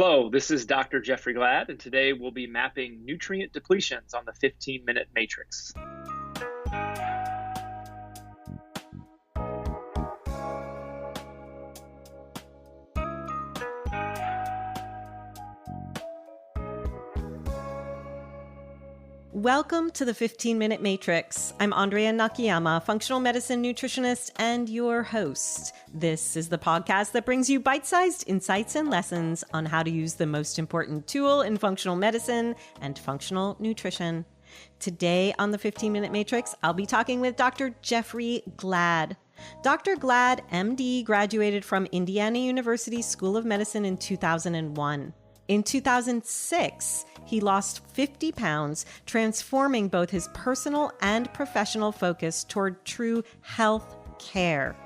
Hello, this is Dr. Jeffrey Glad, and today we'll be mapping nutrient depletions on the 15-minute matrix. Welcome to the 15-Minute Matrix. I'm Andrea Nakayama, functional medicine nutritionist and your host. This is the podcast that brings you bite-sized insights and lessons on how to use the most important tool in functional medicine and functional nutrition. Today on the 15-Minute Matrix, I'll be talking with Dr. Jeffrey Glad. Dr. Glad, MD, graduated from Indiana University School of Medicine in 2001. In 2006, he lost 50 pounds, transforming both his personal and professional focus toward true health care.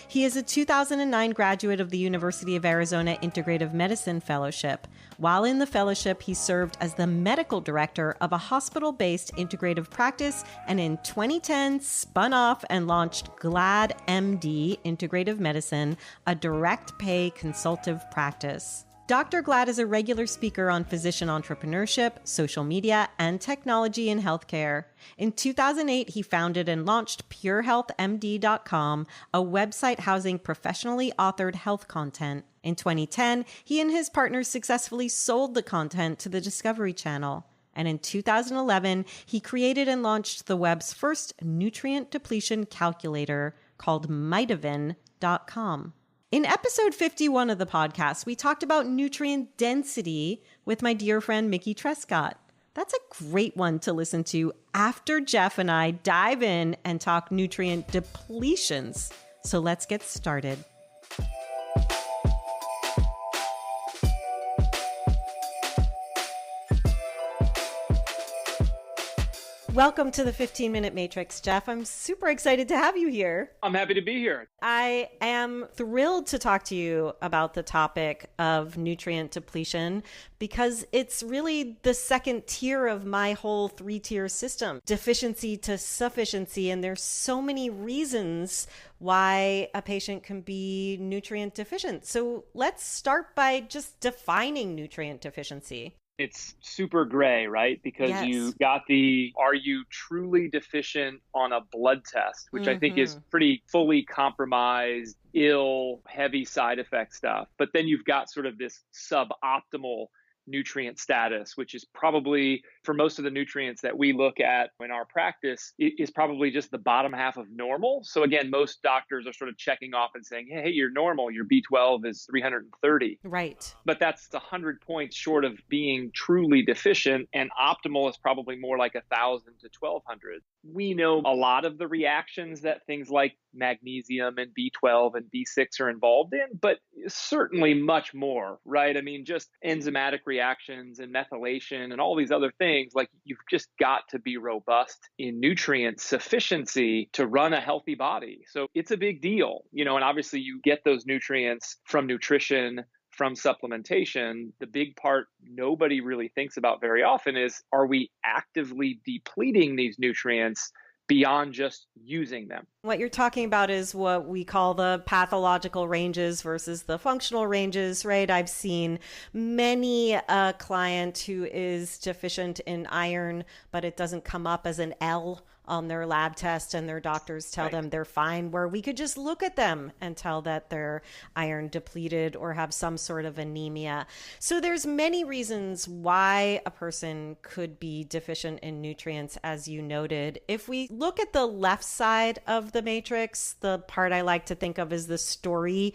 He is a 2009 graduate of the University of Arizona Integrative Medicine Fellowship. While in the fellowship, he served as the medical director of a hospital-based integrative practice, and in 2010 spun off and launched Glad MD Integrative Medicine, a direct pay consultative practice. Dr. Glad is a regular speaker on physician entrepreneurship, social media, and technology in healthcare. In 2008, he founded and launched purehealthmd.com, a website housing professionally authored health content. In 2010, he and his partners successfully sold the content to the Discovery Channel. And in 2011, he created and launched the web's first nutrient depletion calculator called Mitavin.com. In episode 51 of the podcast, we talked about nutrient density with my dear friend Mickey Trescott. That's a great one to listen to after Jeff and I dive in and talk nutrient depletions. So let's get started. Welcome to the 15-Minute Matrix, Jeff. I'm super excited to have you here. I'm happy to be here. I am thrilled to talk to you about the topic of nutrient depletion because it's really the second tier of my whole three-tier system, deficiency to sufficiency. And there's so many reasons why a patient can be nutrient deficient. So let's start by just defining nutrient deficiency. It's super gray, right? Because Yes. You got are you truly deficient on a blood test, which I think is pretty fully compromised, ill, heavy side effect stuff. But then you've got sort of this suboptimal nutrient status, which is probably, for most of the nutrients that we look at in our practice, is probably just the bottom half of normal. So again, most doctors are sort of checking off and saying, hey, you're normal. Your B12 is 330. Right. But that's 100 points short of being truly deficient, and optimal is probably more like 1,000 to 1,200. We know a lot of the reactions that things like magnesium and B12 and B6 are involved in, but certainly much more, right? I mean, just enzymatic reactions and methylation and all these other things, like you've just got to be robust in nutrient sufficiency to run a healthy body. So it's a big deal, and obviously you get those nutrients from nutrition, from supplementation. The big part nobody really thinks about very often is, are we actively depleting these nutrients beyond just using them? What you're talking about is what we call the pathological ranges versus the functional ranges, right? I've seen many a client who is deficient in iron, but it doesn't come up as an L on their lab test, and their doctors tell them they're fine, where we could just look at them and tell that they're iron depleted or have some sort of anemia. So there's many reasons why a person could be deficient in nutrients, as you noted. If we look at the left side of the matrix, the part I like to think of as the story,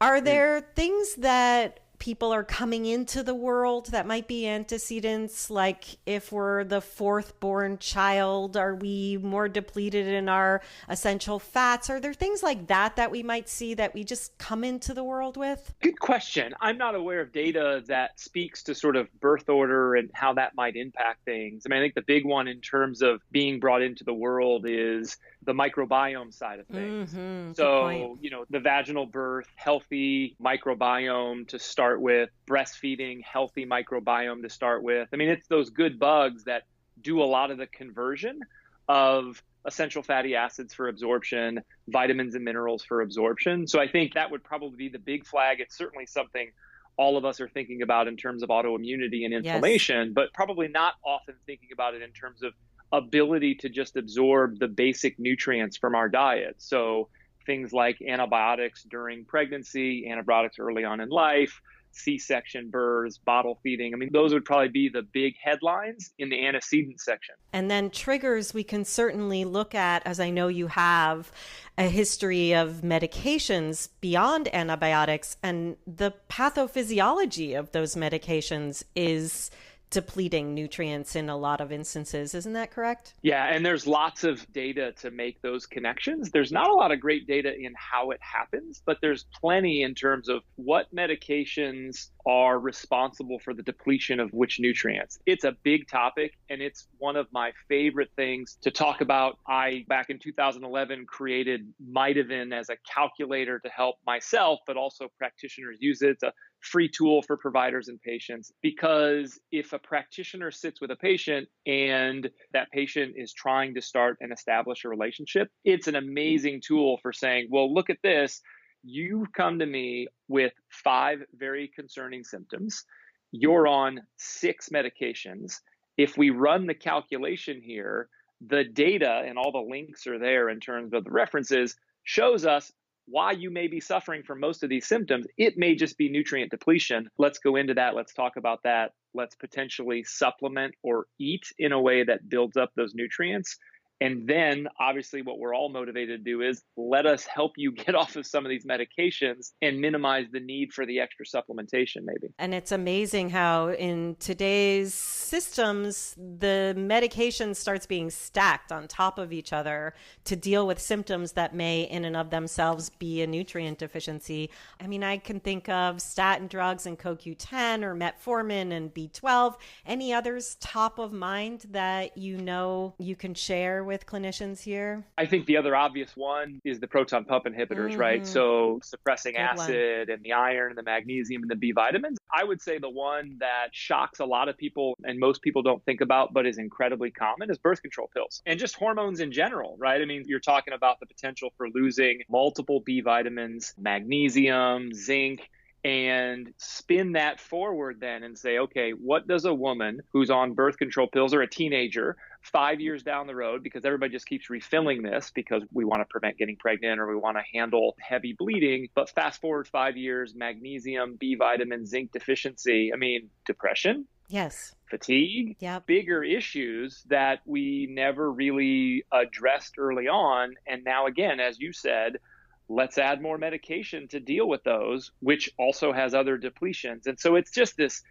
are there things that people are coming into the world that might be antecedents? Like if we're the fourth born child, are we more depleted in our essential fats? Are there things like that we might see that we just come into the world with? Good question. I'm not aware of data that speaks to sort of birth order and how that might impact things. I mean, I think the big one in terms of being brought into the world is the microbiome side of things. So, the vaginal birth, healthy microbiome to start with, breastfeeding, healthy microbiome to start with. I mean, it's those good bugs that do a lot of the conversion of essential fatty acids for absorption, vitamins and minerals for absorption. So I think that would probably be the big flag. It's certainly something all of us are thinking about in terms of autoimmunity and inflammation, Yes. but probably not often thinking about it in terms of ability to just absorb the basic nutrients from our diet. So things like antibiotics during pregnancy, antibiotics early on in life, C-section births, bottle feeding. I mean, those would probably be the big headlines in the antecedent section. And then triggers we can certainly look at, as I know you have a history of medications beyond antibiotics, and the pathophysiology of those medications is depleting nutrients in a lot of instances. Isn't that correct? Yeah, and there's lots of data to make those connections. There's not a lot of great data in how it happens, but there's plenty in terms of what medications are responsible for the depletion of which nutrients. It's a big topic, and it's one of my favorite things to talk about. I, back in 2011, created Mitoven as a calculator to help myself, but also practitioners use it. It's a free tool for providers and patients, because if a practitioner sits with a patient and that patient is trying to start and establish a relationship, it's an amazing tool for saying, well, look at this. You've come to me with 5 very concerning symptoms. You're on 6 medications. If we run the calculation here, the data and all the links are there in terms of the references shows us why you may be suffering from most of these symptoms. It may just be nutrient depletion. Let's go into that. Let's talk about that. Let's potentially supplement or eat in a way that builds up those nutrients. And then obviously what we're all motivated to do is let us help you get off of some of these medications and minimize the need for the extra supplementation maybe. And it's amazing how in today's systems, the medication starts being stacked on top of each other to deal with symptoms that may in and of themselves be a nutrient deficiency. I mean, I can think of statin drugs and CoQ10 or metformin and B12. Any others top of mind that you know you can share with clinicians here? I think the other obvious one is the proton pump inhibitors, right? So suppressing acid and the iron and the magnesium and the B vitamins. I would say the one that shocks a lot of people and most people don't think about, but is incredibly common, is birth control pills and just hormones in general, right? I mean, you're talking about the potential for losing multiple B vitamins, magnesium, zinc, and spin that forward then and say, okay, what does a woman who's on birth control pills or a teenager 5 years down the road, because everybody just keeps refilling this because we want to prevent getting pregnant or we want to handle heavy bleeding. But fast forward 5 years, magnesium, B vitamin, zinc deficiency, I mean, depression. Yes. Fatigue, Yep. Bigger issues that we never really addressed early on. And now, again, as you said, let's add more medication to deal with those, which also has other depletions. And so it's just this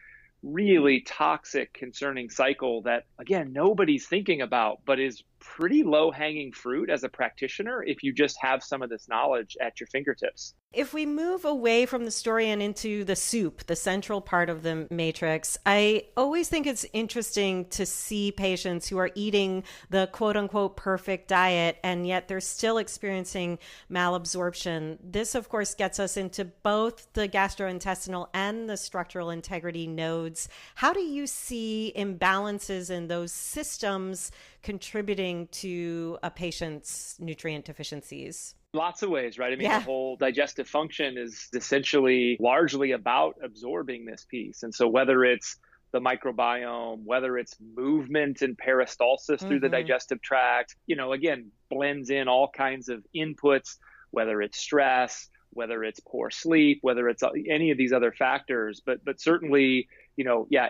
really toxic, concerning cycle that, again, nobody's thinking about, but is pretty low-hanging fruit as a practitioner if you just have some of this knowledge at your fingertips. If we move away from the story and into the soup, the central part of the matrix, I always think it's interesting to see patients who are eating the quote unquote perfect diet, and yet they're still experiencing malabsorption. This, of course, gets us into both the gastrointestinal and the structural integrity nodes. How do you see imbalances in those systems contributing to a patient's nutrient deficiencies? Lots of ways, right? I mean, the whole digestive function is essentially largely about absorbing this piece. And so whether it's the microbiome, whether it's movement and peristalsis through the digestive tract, again, blends in all kinds of inputs, whether it's stress, whether it's poor sleep, whether it's any of these other factors, but certainly,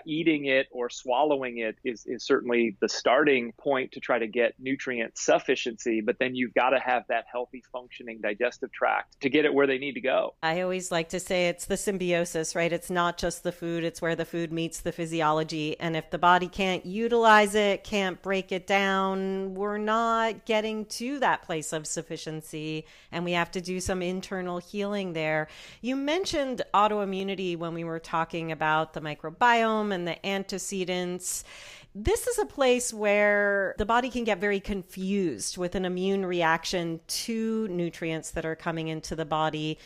eating it or swallowing it is certainly the starting point to try to get nutrient sufficiency. But then you've got to have that healthy functioning digestive tract to get it where they need to go. I always like to say it's the symbiosis, right? It's not just the food, it's where the food meets the physiology. And if the body can't utilize it, can't break it down, we're not getting to that place of sufficiency. And we have to do some internal healing there. You mentioned autoimmunity when we were talking about the microbiome and the antecedents. This is a place where the body can get very confused with an immune reaction to nutrients that are coming into the body.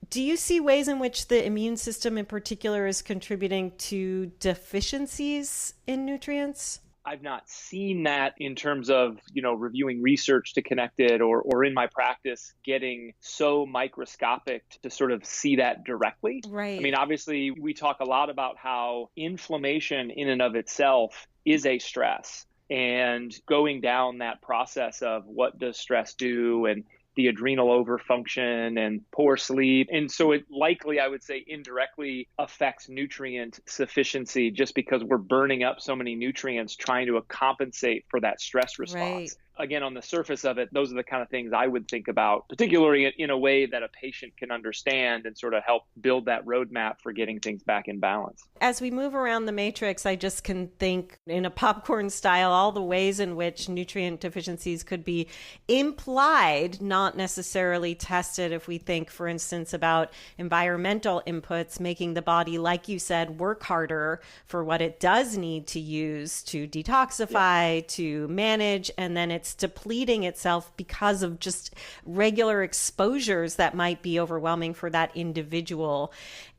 Do you see ways in which the immune system in particular is contributing to deficiencies in nutrients? I've not seen that in terms of, reviewing research to connect it or in my practice getting so microscopic to sort of see that directly. Right. I mean, obviously, we talk a lot about how inflammation in and of itself is a stress, and going down that process of what does stress do and the adrenal overfunction and poor sleep. And so it likely, I would say, indirectly affects nutrient sufficiency just because we're burning up so many nutrients trying to compensate for that stress response. Right. Again, on the surface of it, those are the kind of things I would think about, particularly in a way that a patient can understand and sort of help build that roadmap for getting things back in balance. As we move around the matrix, I just can think in a popcorn style, all the ways in which nutrient deficiencies could be implied, not necessarily tested. If we think, for instance, about environmental inputs, making the body, like you said, work harder for what it does need to use to detoxify, to manage, and then it's depleting itself because of just regular exposures that might be overwhelming for that individual.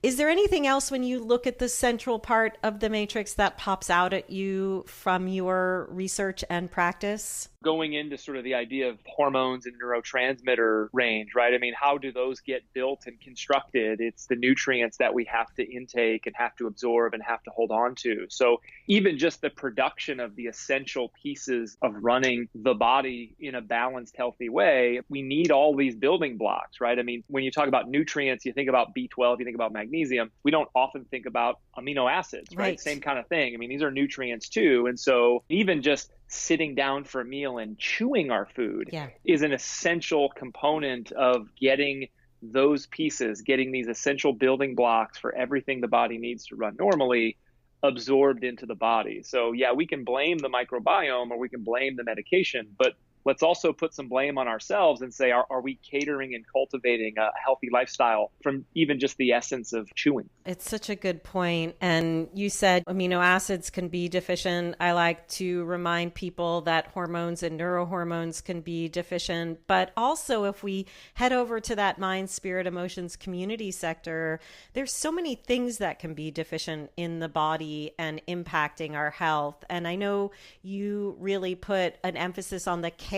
Is there anything else when you look at the central part of the matrix that pops out at you from your research and practice? Going into sort of the idea of hormones and neurotransmitter range, right? I mean, how do those get built and constructed? It's the nutrients that we have to intake and have to absorb and have to hold on to. So even just the production of the essential pieces of running the body in a balanced, healthy way, we need all these building blocks, right? I mean, when you talk about nutrients, you think about B12, you think about magnesium. We don't often think about amino acids, right? Same kind of thing. I mean, these are nutrients too. And so even just sitting down for a meal and chewing our food is an essential component of getting those pieces, getting these essential building blocks for everything the body needs to run normally absorbed into the body. So yeah, we can blame the microbiome or we can blame the medication, but let's also put some blame on ourselves and say, are we catering and cultivating a healthy lifestyle from even just the essence of chewing? It's such a good point. And you said amino acids can be deficient. I like to remind people that hormones and neurohormones can be deficient. But also, if we head over to that mind, spirit, emotions community sector, there's so many things that can be deficient in the body and impacting our health. And I know you really put an emphasis on the care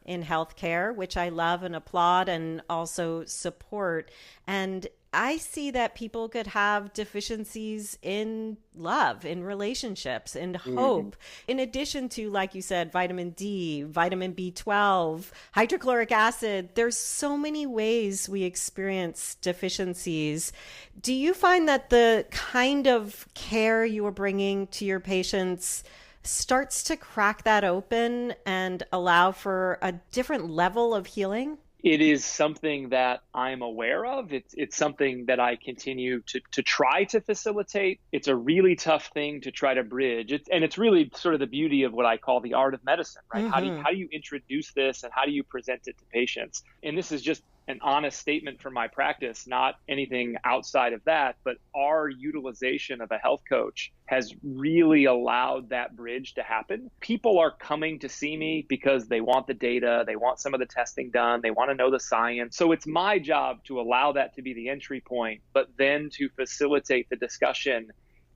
in healthcare, which I love and applaud and also support. And I see that people could have deficiencies in love, in relationships, in hope, in addition to, like you said, vitamin D, vitamin B12, hydrochloric acid. There's so many ways we experience deficiencies. Do you find that the kind of care you are bringing to your patients starts to crack that open and allow for a different level of healing? It is something that I'm aware of. It's something that I continue to try to facilitate. It's a really tough thing to try to bridge. It's really sort of the beauty of what I call the art of medicine, right? Mm-hmm. How do you introduce this and how do you present it to patients? And this is just an honest statement from my practice, not anything outside of that, but our utilization of a health coach has really allowed that bridge to happen. People are coming to see me because they want the data, they want some of the testing done, they want to know the science. So it's my job to allow that to be the entry point, but then to facilitate the discussion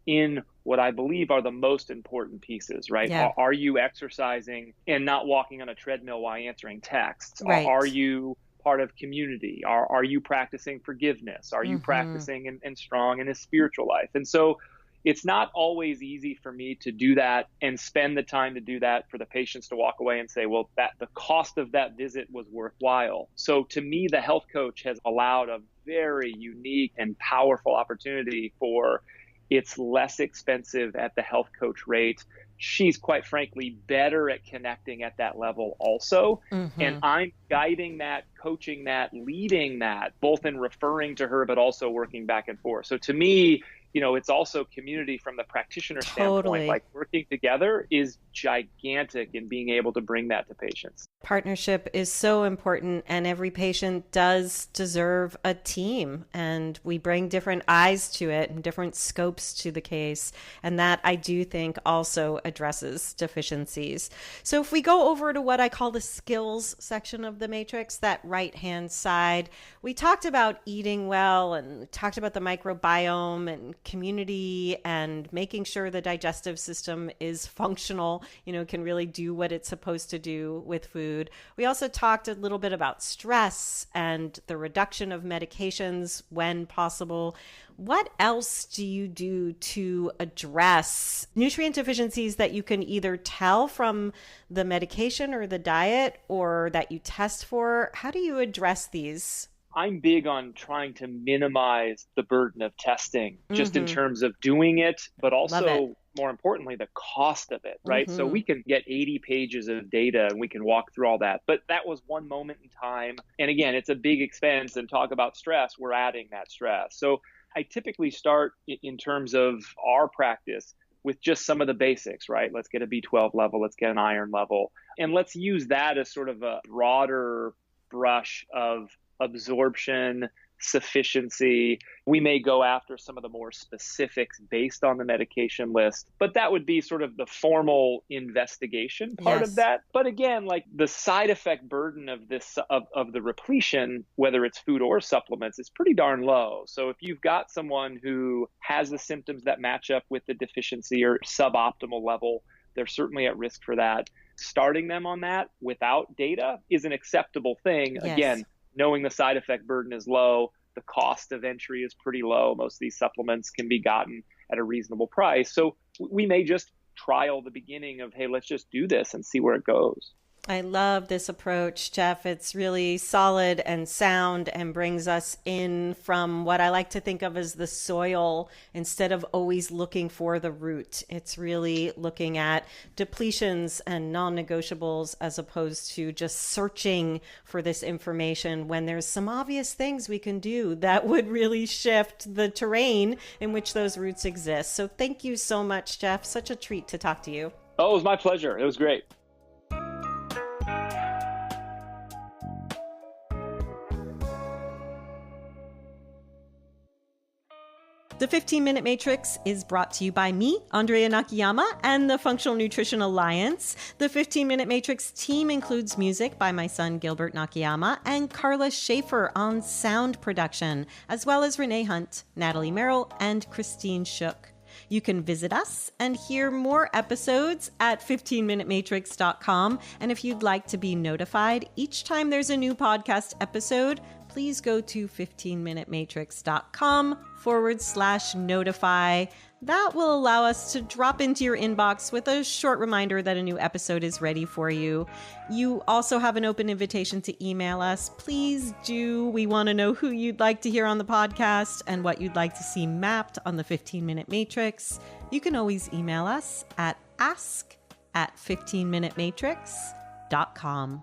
in what I believe are the most important pieces, right? Yeah. Are you exercising and not walking on a treadmill while answering texts? Right. Are you part of community? Are you practicing forgiveness? Are you practicing and strong in a spiritual life? And so it's not always easy for me to do that and spend the time to do that for the patients to walk away and say, well, that the cost of that visit was worthwhile. So to me, the health coach has allowed a very unique and powerful opportunity for it's less expensive at the health coach rate. She's quite frankly better at connecting at that level also. And I'm guiding that, coaching that, leading that, both in referring to her, but also working back and forth. So to me, it's also community from the practitioner standpoint. Like working together is gigantic in being able to bring that to patients. Partnership is so important, and every patient does deserve a team, and we bring different eyes to it and different scopes to the case. And that I do think also addresses deficiencies. So if we go over to what I call the skills section of the matrix, that right-hand side, we talked about eating well and talked about the microbiome and community and making sure the digestive system is functional, can really do what it's supposed to do with food. We also talked a little bit about stress and the reduction of medications when possible. What else do you do to address nutrient deficiencies that you can either tell from the medication or the diet or that you test for? How do you address these? I'm big on trying to minimize the burden of testing, just in terms of doing it, but also, more importantly, the cost of it, right? So we can get 80 pages of data and we can walk through all that. But that was one moment in time. And again, it's a big expense, and talk about stress, we're adding that stress. So I typically start in terms of our practice with just some of the basics, right? Let's get a B12 level, let's get an iron level, and let's use that as sort of a broader brush of absorption, sufficiency. We may go after some of the more specifics based on the medication list, but that would be sort of the formal investigation part of that. But again, like the side effect burden of this, of the repletion, whether it's food or supplements, is pretty darn low. So if you've got someone who has the symptoms that match up with the deficiency or suboptimal level, they're certainly at risk for that. Starting them on that without data is an acceptable thing. Again, knowing the side effect burden is low, the cost of entry is pretty low. Most of these supplements can be gotten at a reasonable price. So we may just trial the beginning of, hey, let's just do this and see where it goes. I love this approach, Jeff. It's really solid and sound and brings us in from what I like to think of as the soil instead of always looking for the root. It's really looking at depletions and non-negotiables as opposed to just searching for this information when there's some obvious things we can do that would really shift the terrain in which those roots exist. So thank you so much, Jeff. Such a treat to talk to you. Oh, it was my pleasure. It was great. The 15-Minute Matrix is brought to you by me, Andrea Nakayama, and the Functional Nutrition Alliance. The 15-Minute Matrix team includes music by my son, Gilbert Nakayama, and Carla Schaefer on sound production, as well as Renee Hunt, Natalie Merrill, and Christine Shook. You can visit us and hear more episodes at 15minutematrix.com. And if you'd like to be notified each time there's a new podcast episode, please go to 15minutematrix.com/notify. That will allow us to drop into your inbox with a short reminder that a new episode is ready for you. You also have an open invitation to email us. Please do. We want to know who you'd like to hear on the podcast and what you'd like to see mapped on the 15-Minute Matrix. You can always email us at ask@15minutematrix.com.